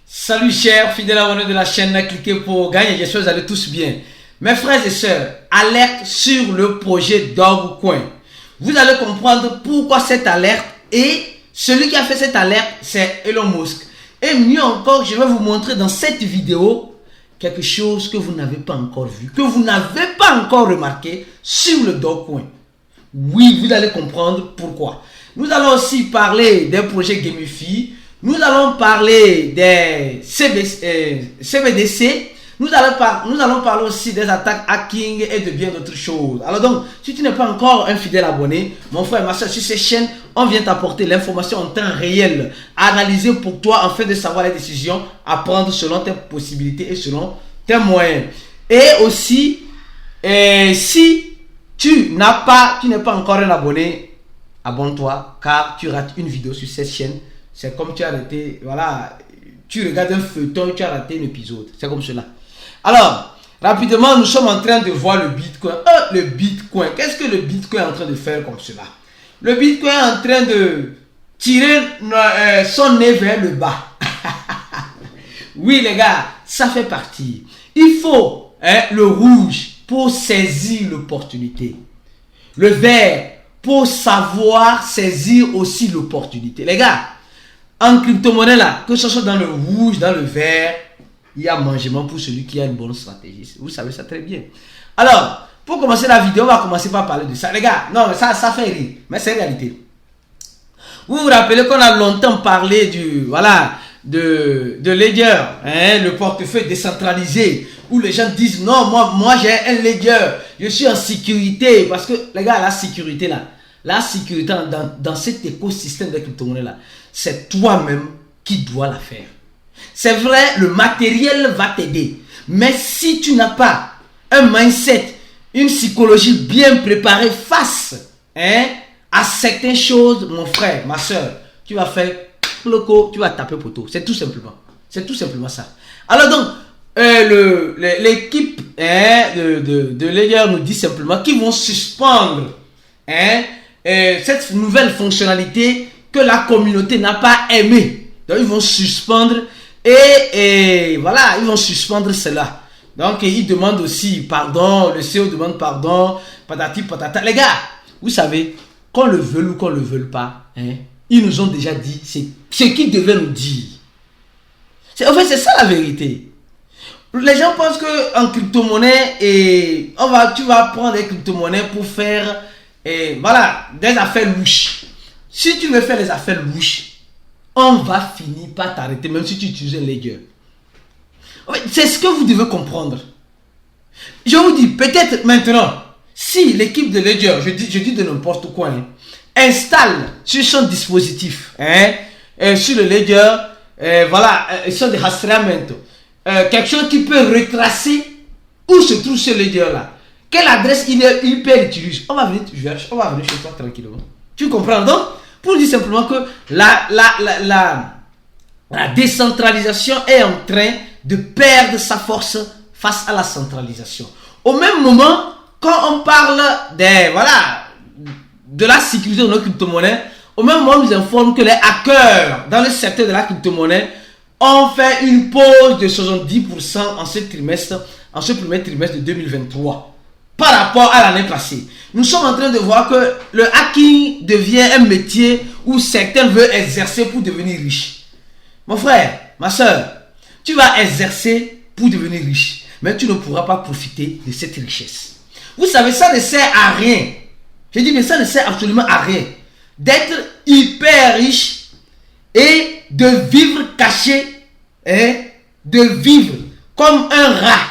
Salut chers fidèles abonnés de la chaîne, cliquez pour gagner, j'espère que vous allez tous bien. Mes frères et sœurs, alerte sur le projet Dogecoin. Vous allez comprendre pourquoi cette alerte et celui qui a fait cette alerte, c'est Elon Musk. Et mieux encore, je vais vous montrer dans cette vidéo quelque chose que vous n'avez pas encore vu, que vous n'avez pas encore remarqué sur le Dogecoin. Oui, vous allez comprendre pourquoi. Nous allons aussi parler des projets Gamify. Nous allons parler des CBDC. Nous allons parler aussi des attaques hacking et de bien d'autres choses. Alors donc, si tu n'es pas encore un fidèle abonné, mon frère et ma soeur, sur cette chaîne, on vient t'apporter l'information en temps réel, analysée pour toi afin de savoir les décisions à prendre selon tes possibilités et selon tes moyens. Et aussi, si tu n'es pas encore un abonné, abonne-toi car tu rates une vidéo sur cette chaîne. C'est comme tu as raté, voilà, tu regardes un feuilleton, tu as raté un épisode. C'est comme cela. Alors, rapidement, nous sommes en train de voir le Bitcoin. Le Bitcoin, qu'est-ce que le Bitcoin est en train de faire comme cela? Le Bitcoin est en train de tirer son nez vers le bas. Oui, les gars, ça fait partie. Il faut le rouge pour saisir l'opportunité. Le vert pour savoir saisir aussi l'opportunité. Les gars, en crypto-monnaie là, que ce soit dans le rouge, dans le vert, il y a mangement pour celui qui a une bonne stratégie. Vous savez ça très bien. Alors, pour commencer la vidéo, on va commencer par parler de ça. Les gars, non, ça fait rire, mais c'est réalité. Vous vous rappelez qu'on a longtemps parlé de Ledger, le portefeuille décentralisé, où les gens disent non, moi j'ai un Ledger, je suis en sécurité. Parce que, les gars, la sécurité dans cet écosystème de crypto-monnaie là, c'est toi-même qui dois la faire. C'est vrai, le matériel va t'aider. Mais si tu n'as pas un mindset, une psychologie bien préparée face à certaines choses, mon frère, ma soeur, tu vas faire loco, tu vas taper poteau. C'est tout simplement. C'est tout simplement ça. Alors donc, l'équipe de Ledger nous dit simplement qu'ils vont suspendre cette nouvelle fonctionnalité que la communauté n'a pas aimé. Donc ils vont suspendre et voilà, ils vont suspendre cela. Donc ils demandent aussi pardon, le CEO demande pardon, patati patata. Les gars, vous savez, qu'on le veuille ou qu'on le veuille pas, ils nous ont déjà dit ce qu'ils devaient nous dire. En fait, c'est ça la vérité. Les gens pensent que en crypto-monnaie, tu vas prendre des crypto-monnaies pour faire des affaires louches. Si tu veux faire des affaires louches, on va finir par t'arrêter, même si tu utilises un Ledger. C'est ce que vous devez comprendre. Je vous dis, peut-être maintenant, si l'équipe de Ledger, je dis de n'importe quoi, installe sur son dispositif, sur le Ledger, sur des rastreamento, quelque chose qui peut retracer où se trouve ce Ledger là. Quelle adresse IP il utilise. On va venir chez toi tranquillement. Tu comprends donc? Pour dire simplement que la décentralisation est en train de perdre sa force face à la centralisation. Au même moment, quand on parle de la sécurité de nos crypto-monnaies, au même moment, on nous informe que les hackers dans le secteur de la crypto-monnaie ont fait une pause de 70% en ce premier trimestre de 2023. Par rapport à l'année passée. Nous sommes en train de voir que le hacking devient un métier où certains veulent exercer pour devenir riches. Mon frère, ma soeur, tu vas exercer pour devenir riche, mais tu ne pourras pas profiter de cette richesse. Vous savez, ça ne sert à rien. Je dis, mais ça ne sert absolument à rien d'être hyper riche et de vivre caché, de vivre comme un rat.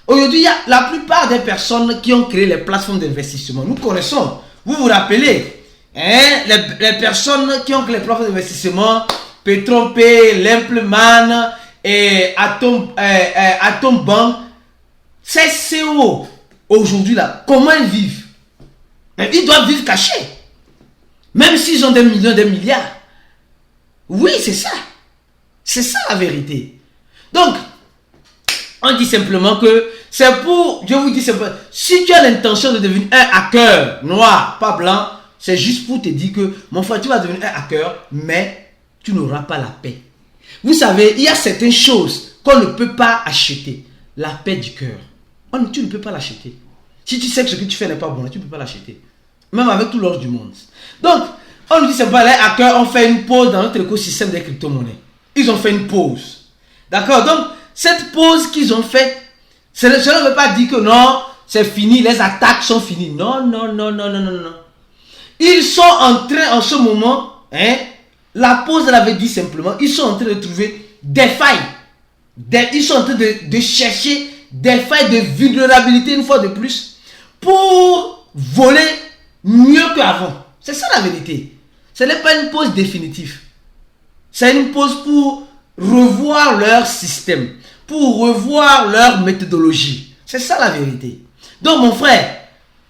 Aujourd'hui, il y a la plupart des personnes qui ont créé les plateformes d'investissement. Nous connaissons, vous vous rappelez, les personnes qui ont créé les plateformes d'investissement, Petronpay, Lempleman et Atom Bank, ces CEO, aujourd'hui là, comment ils vivent? Ils doivent vivre cachés. Même s'ils ont des millions, des milliards. Oui, c'est ça. C'est ça la vérité. Donc, on dit simplement que c'est pour, je vous dis simplement, si tu as l'intention de devenir un hacker noir, pas blanc, c'est juste pour te dire que, mon frère, tu vas devenir un hacker, mais tu n'auras pas la paix. Vous savez, il y a certaines choses qu'on ne peut pas acheter. La paix du cœur. Tu ne peux pas l'acheter. Si tu sais que ce que tu fais n'est pas bon, tu ne peux pas l'acheter. Même avec tout l'or du monde. Donc, on nous dit c'est pas les hackers ont fait une pause dans notre écosystème des crypto-monnaies. Ils ont fait une pause. D'accord? Donc, cette pause qu'ils ont faite, cela ne veut pas dire que non, c'est fini, les attaques sont finies. Non, non, non, non, non, non, non. Ils sont en train, en ce moment, la pause l'avait dit simplement, ils sont en train de trouver des failles. Ils sont en train de chercher des failles de vulnérabilité une fois de plus pour voler mieux qu'avant. C'est ça la vérité. Ce n'est pas une pause définitive. C'est une pause pour revoir leur système, pour revoir leur méthodologie. C'est ça la vérité. Donc mon frère,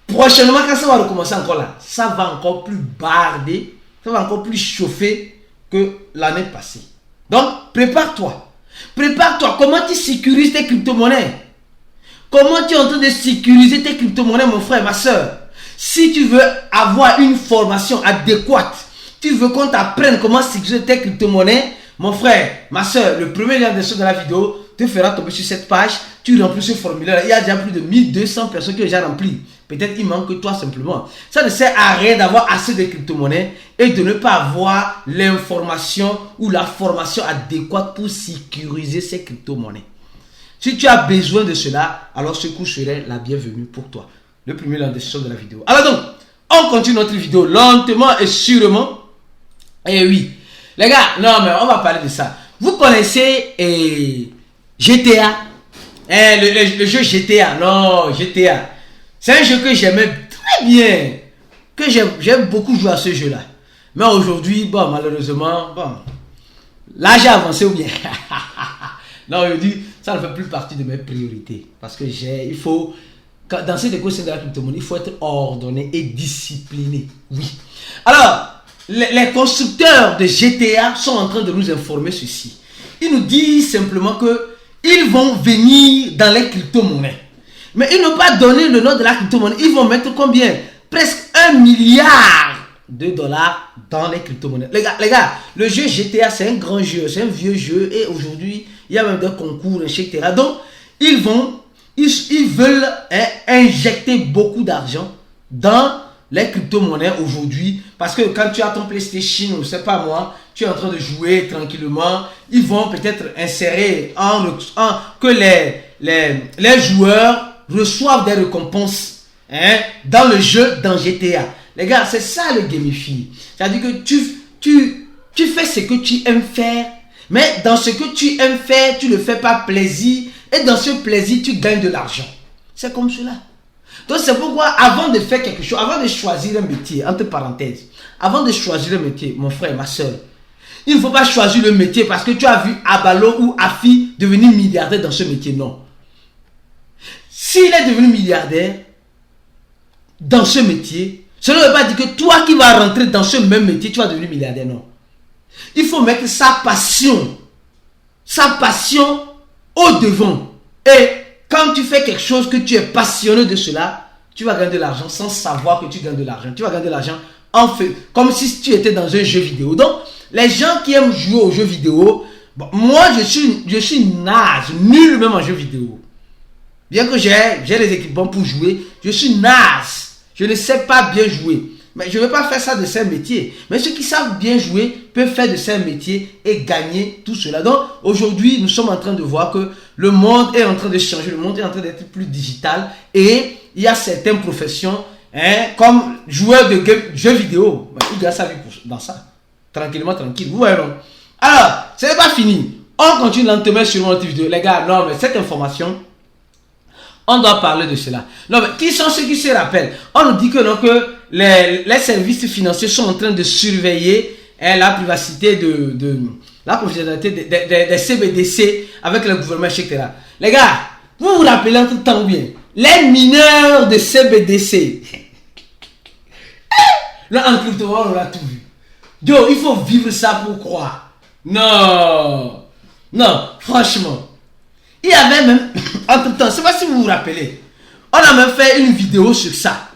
prochainement quand ça va recommencer encore là, ça va encore plus barder, ça va encore plus chauffer que l'année passée. Donc prépare-toi. Prépare-toi. Comment tu sécurises tes crypto-monnaies? Comment tu es en train de sécuriser tes crypto-monnaies, mon frère, ma soeur? Si tu veux avoir une formation adéquate, tu veux qu'on t'apprenne comment sécuriser tes crypto-monnaies, mon frère, ma soeur, le premier lien de la vidéo te fera tomber sur cette page. Tu remplis ce formulaire. Il y a déjà plus de 1200 personnes qui ont déjà rempli. Peut-être il manque que toi simplement. Ça ne sert à rien d'avoir assez de crypto-monnaies et de ne pas avoir l'information ou la formation adéquate pour sécuriser ces crypto-monnaies. Si tu as besoin de cela, alors ce cours serait la bienvenue pour toi. Le premier lien de la vidéo. Alors donc, on continue notre vidéo lentement et sûrement. Et oui, les gars, non mais on va parler de ça. Vous connaissez GTA, le jeu GTA. Non, GTA. C'est un jeu que j'aimais très bien. Que j'aime beaucoup jouer à ce jeu-là. Mais aujourd'hui, bon, malheureusement, bon, l'âge a avancé ou bien. Non, aujourd'hui, ça ne fait plus partie de mes priorités. Parce que il faut, dans cette écosystème de la crypto-monnaie, il faut être ordonné et discipliné. Oui. Alors, les constructeurs de GTA sont en train de nous informer ceci. Ils nous disent simplement que ils vont venir dans les crypto-monnaies. Mais ils n'ont pas donné le nom de la crypto-monnaie. Ils vont mettre combien? Presque 1 milliard de dollars dans les crypto-monnaies. Les gars, le jeu GTA, c'est un grand jeu, c'est un vieux jeu. Et aujourd'hui, il y a même des concours, etc. Donc, ils veulent injecter beaucoup d'argent dans les crypto-monnaies aujourd'hui. Parce que quand tu as ton PlayStation, je ne sais pas moi, tu es en train de jouer tranquillement, ils vont peut-être insérer que les joueurs reçoivent des récompenses dans le jeu, dans GTA. Les gars, c'est ça le gamify. C'est-à-dire que tu fais ce que tu aimes faire, mais dans ce que tu aimes faire, tu ne le fais pas plaisir, et dans ce plaisir, tu gagnes de l'argent. C'est comme cela. Donc c'est pourquoi avant de faire quelque chose, avant de choisir un métier, entre parenthèses, avant de choisir un métier, mon frère, ma soeur, il ne faut pas choisir le métier parce que tu as vu Abalo ou Afi devenir milliardaire dans ce métier, non. S'il est devenu milliardaire dans ce métier, cela ne veut pas dire que toi qui vas rentrer dans ce même métier, tu vas devenir milliardaire, non. Il faut mettre sa passion au devant. Et quand tu fais quelque chose que tu es passionné de cela, tu vas gagner de l'argent sans savoir que tu gagnes de l'argent. Tu vas gagner de l'argent en fait, comme si tu étais dans un jeu vidéo. Donc, les gens qui aiment jouer aux jeux vidéo, bon, moi je suis naze, nul même en jeu vidéo. Bien que j'ai les équipements pour jouer, je suis naze. Je ne sais pas bien jouer. Mais je ne vais pas faire ça de ces métiers. Mais ceux qui savent bien jouer peuvent faire de ces métiers et gagner tout cela. Donc aujourd'hui, nous sommes en train de voir que le monde est en train de changer. Le monde est en train d'être plus digital. Et il y a certaines professions, comme joueur de jeux vidéo. Il gagne sa vie dans ça. Tranquillement, tranquille. Vous voyez, non? Alors, ce n'est pas fini. On continue lentement sur notre vidéo. Les gars, non, mais cette information, on doit parler de cela. Non, mais qui sont ceux qui se rappellent? On nous dit que non, que les services financiers sont en train de surveiller la privacité la confidentialité des CBDC avec le gouvernement, etc. Les gars, vous vous rappelez entre temps bien, les mineurs de CBDC. Là, en crypto, on l'a tout vu. Yo, il faut vivre ça pour croire. Non, franchement. Il y avait même, entre temps, je ne sais pas si vous vous rappelez, on a même fait une vidéo sur ça.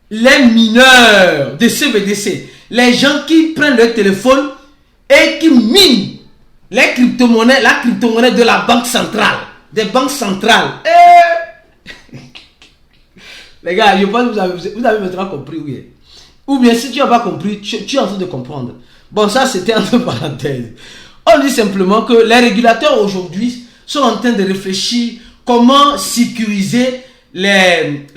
Les mineurs de CBDC, les gens qui prennent leur téléphone et qui minent les crypto-monnaies, la crypto-monnaie de la banque centrale, des banques centrales. Les gars, je pense que vous avez maintenant compris, oui. Ou bien si tu n'as pas compris, tu es en train de comprendre. Bon, ça c'était entre parenthèses. On dit simplement que les régulateurs aujourd'hui sont en train de réfléchir comment sécuriser les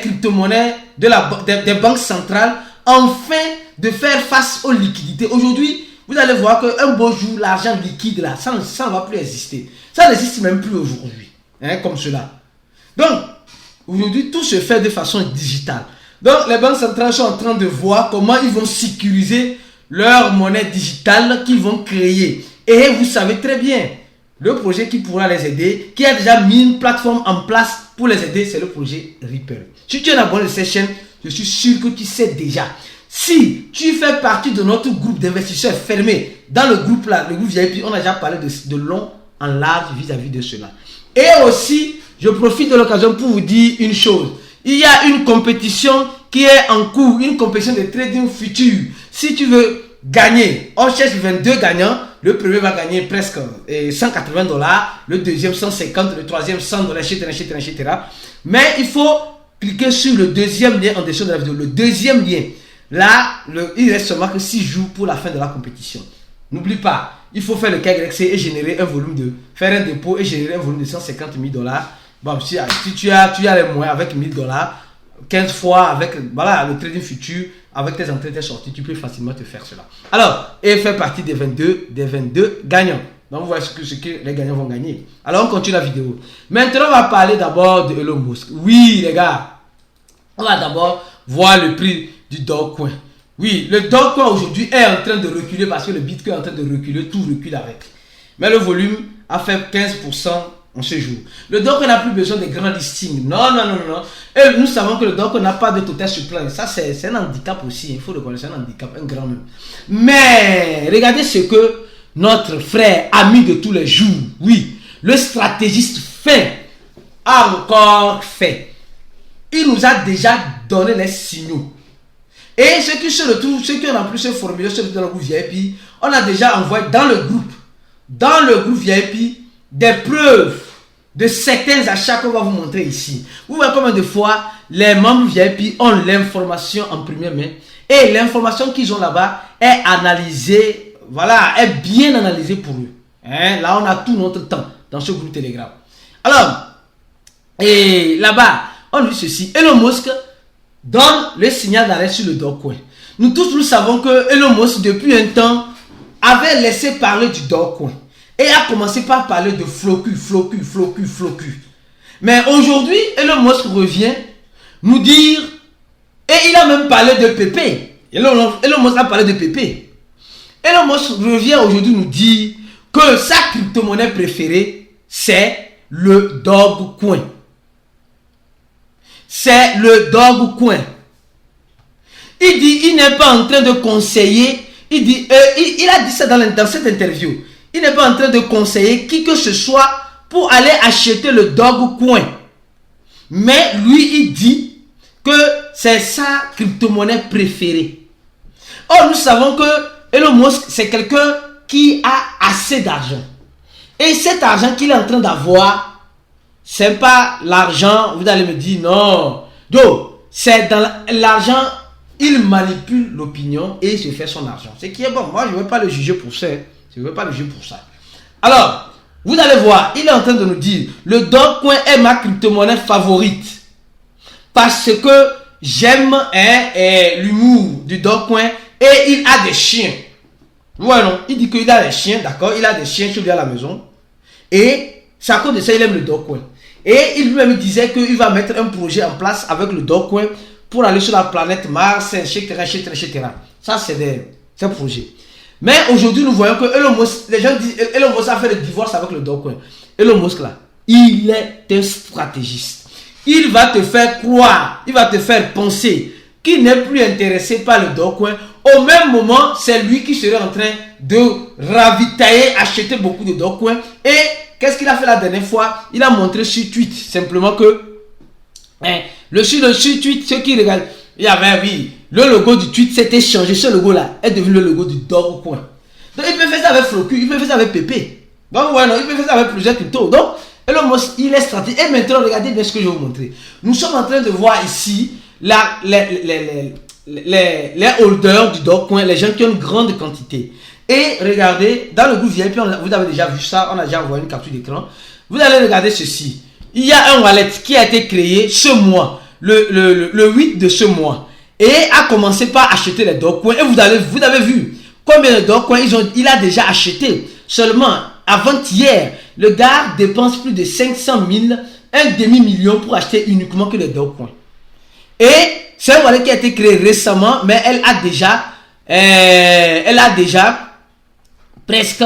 crypto-monnaies des banques centrales afin de faire face aux liquidités. Aujourd'hui, vous allez voir qu'un beau jour, l'argent liquide là, ça ne va plus exister. Ça n'existe même plus aujourd'hui, hein, comme cela. Donc, aujourd'hui, tout se fait de façon digitale. Donc, les banques centrales sont en train de voir comment ils vont sécuriser leur monnaie digitale qu'ils vont créer. Et vous savez très bien, le projet qui pourra les aider, qui a déjà mis une plateforme en place pour les aider, c'est le projet Ripple. Si tu es abonné à cette chaîne, je suis sûr que tu sais déjà. Si tu fais partie de notre groupe d'investisseurs fermés, dans le groupe là, le groupe VIP, on a déjà parlé de long en large vis-à-vis de cela. Et aussi, je profite de l'occasion pour vous dire une chose. Il y a une compétition qui est en cours, une compétition de trading futur. Si tu veux gagner, on cherche 22 gagnants. Le premier va gagner presque $180, le deuxième 150, le troisième $100, etc. Mais il faut cliquer sur le deuxième lien en description de la vidéo. Le deuxième lien, là, il reste seulement que 6 jours pour la fin de la compétition. N'oublie pas, il faut faire le KYC et générer un volume faire un dépôt et générer un volume de $150,000. Bon, si tu as les moyens avec $1,000, 15 fois avec voilà, le trading futur, avec tes entrées et tes sorties, tu peux facilement te faire cela. Alors, et faire partie des 22 gagnants. Donc, vous voyez ce que les gagnants vont gagner. Alors, on continue la vidéo. Maintenant, on va parler d'abord de Elon Musk. Oui, les gars, on va d'abord voir le prix du Dogecoin. Oui, le Dogecoin aujourd'hui est en train de reculer parce que le Bitcoin est en train de reculer, tout recule avec. Mais le volume a fait 15% en ce jour. Le Dogecoin n'a plus besoin de grands listings. Non. Et nous savons que le Dogecoin n'a pas de total supply. Ça, c'est un handicap aussi. Il faut le connaître, c'est un handicap, un grand même. Mais regardez ce que notre frère, ami de tous les jours, oui, le stratégiste fait, a encore fait. Il nous a déjà donné les signaux. Et ceux qui se retrouvent, ceux qui ont en plus ce formulaire dans le groupe VIP, on a déjà envoyé dans le groupe VIP, des preuves de certains achats qu'on va vous montrer ici. Vous voyez combien de fois les membres VIP ont l'information en première main et l'information qu'ils ont là-bas est analysée, voilà, est bien analysée pour eux. Hein? Là, on a tout notre temps dans ce groupe Telegram. Alors, et là-bas, on dit ceci. Elon Musk donne le signal d'arrêt sur le Dogecoin. Nous tous, nous savons que Elon Musk, depuis un temps, avait laissé parler du Dogecoin. Et a commencé par parler de flocu. Mais aujourd'hui, Elon Musk revient nous dire, et il a même parlé de PP. Elon Musk a parlé de PP. Elon Musk revient aujourd'hui nous dire que sa crypto-monnaie préférée, c'est le Dogecoin. C'est le Dogecoin. Il dit, il n'est pas en train de conseiller, il a dit ça dans cette interview. Il n'est pas en train de conseiller qui que ce soit pour aller acheter le Dogecoin. Mais lui, il dit que c'est sa crypto-monnaie préférée. Or, nous savons que Elon Musk, c'est quelqu'un qui a assez d'argent. Et cet argent qu'il est en train d'avoir, c'est pas l'argent, vous allez me dire, non. Donc, c'est dans l'argent, il manipule l'opinion et il se fait son argent. Ce qui est bon, moi je ne veux pas le juger pour ça. Je ne veux pas le juger pour ça. Alors, vous allez voir, il est en train de nous dire, le Dogecoin est ma crypto-monnaie favorite. Parce que j'aime l'humour du Dogecoin et il a des chiens. Ouais, non, il dit qu'il a des chiens, d'accord, il a des chiens chez lui à la maison. Et c'est à cause de ça, il aime le Dogecoin. Et il lui-même disait qu'il va mettre un projet en place avec le Dogecoin pour aller sur la planète Mars, etc. Ça, c'est un projet. Mais aujourd'hui, nous voyons que Elon Musk, les gens disent, Elon Musk a fait le divorce avec le Dogecoin. Elon Musk là, il est un stratégiste. Il va te faire croire, il va te faire penser qu'il n'est plus intéressé par le Dogecoin. Au même moment, c'est lui qui serait en train de ravitailler, acheter beaucoup de Dogecoin. Et qu'est-ce qu'il a fait la dernière fois? Il a montré sur Twitter simplement que sur Twitter, ceux qui regardent, il y avait, oui, le logo du tweet s'était changé. Ce logo-là est devenu le logo du Dogecoin. Donc, il peut faire ça avec Floku, il peut faire ça avec Pépé. Donc, ouais, non, il peut faire ça avec plusieurs cryptos. Donc, Elon Musk, il est stratégique. Et maintenant, regardez bien ce que je vais vous montrer. Nous sommes en train de voir ici les holders du Dogecoin, les gens qui ont une grande quantité. Et regardez, dans le groupe VIP, vous avez déjà vu ça, on a déjà envoyé une capture d'écran. Vous allez regarder ceci. Il y a un wallet qui a été créé ce mois, le 8 de ce mois. Et a commencé par acheter les Dogecoins. Et vous avez vu combien de Dogecoins il a déjà acheté. Seulement, avant-hier, le gars dépense plus de 500 000, un demi-million pour acheter uniquement que les Dogecoins. Et c'est un wallet qui a été créé récemment, mais elle a déjà presque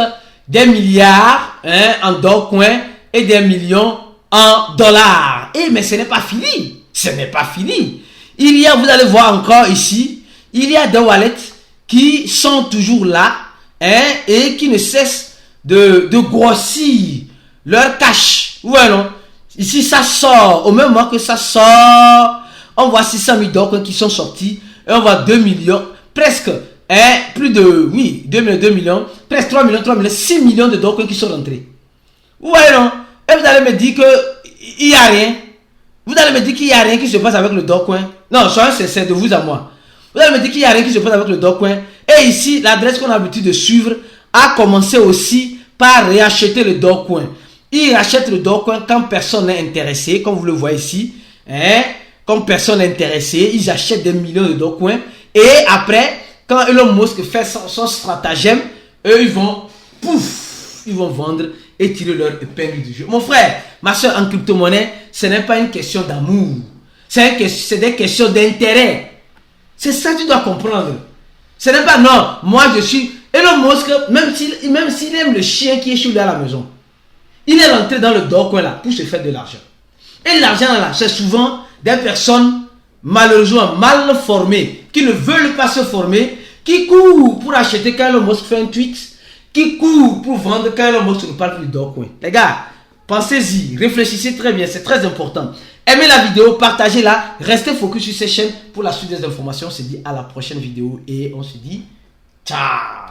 des milliards en Dogecoin et des millions en dollars. Mais ce n'est pas fini. Ce n'est pas fini. Vous allez voir encore ici, il y a des wallets qui sont toujours là et qui ne cessent de grossir leur cash. Ouais, non? Ici, ça sort. Au même moment que ça sort, on voit 600 000 Dogecoins qui sont sortis et on voit 2 millions, presque. Plus de, 2 millions, presque 3 millions, 6 millions de Dogecoins qui sont rentrés. Ouais, non? Et vous allez me dire qu'il n'y a rien. Vous allez me dire qu'il n'y a rien qui se passe avec le Dogecoin. Non, c'est de vous à moi. Vous allez me dire qu'il n'y a rien qui se passe avec le Dogecoin. Et ici, l'adresse qu'on a l'habitude de suivre a commencé aussi par réacheter le Dogecoin. Il rachète le Dogecoin quand personne n'est intéressé, comme vous le voyez ici. Comme personne n'est intéressé, ils achètent des millions de Dogecoin. Et après, quand Elon Musk fait son stratagème, eux, ils vont vendre et tirer leur épingle du jeu. Mon frère, ma soeur, en crypto-monnaie, ce n'est pas une question d'amour. C'est des questions d'intérêt. C'est ça que tu dois comprendre. Ce n'est pas, non, moi je suis... Elon Musk, même s'il aime le chien qui est chez lui à la maison, il est rentré dans le Dogecoin là pour se faire de l'argent. Et l'argent là, c'est souvent des personnes malheureusement mal formées, qui ne veulent pas se former, qui courent pour acheter quand Elon Musk fait un tweet, qui courent pour vendre quand Elon Musk ne parle plus de Dogecoin. Les gars, pensez-y, réfléchissez très bien, c'est très important. Aimez la vidéo, partagez-la, restez focus sur cette chaîne pour la suite des informations. On se dit à la prochaine vidéo et on se dit ciao.